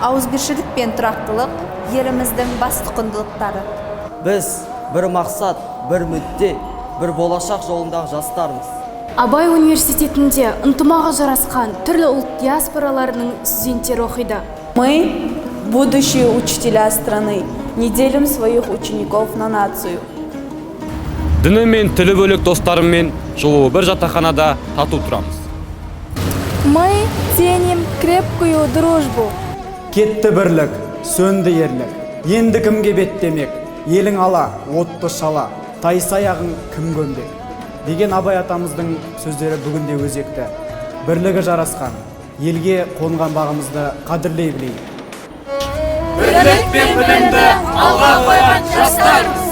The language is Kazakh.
ауызбіршілік пен тұрақтылық еліміздің басты құндылықтары. Біз бір мақсат, бір мүдде, бір болашақ жолындағы жастармыз. Абай университетінде ынтымағы жарасқан түрлі ұлт диаспораларының студенттері оқиды. Мы – будущие учителя страны, не делим своих учеников на нацию. Діні мен тілі бөлек достарыммен жылуы бір жатақханада тату тұрамыз. Мы ценим крепкую дружбу. Кетті бірлік, сөнді ерлік. Енді кімге беттемек? Елің ала, отты шала, тайсаяғың кім көмбек? Деген Абай атамыздың сөздері бүгінде өзекті. Бірлігі жарасқан, елге қонған бағымызды қадірлей білейік. Бірлік пен білімді алға қойған жастармыз.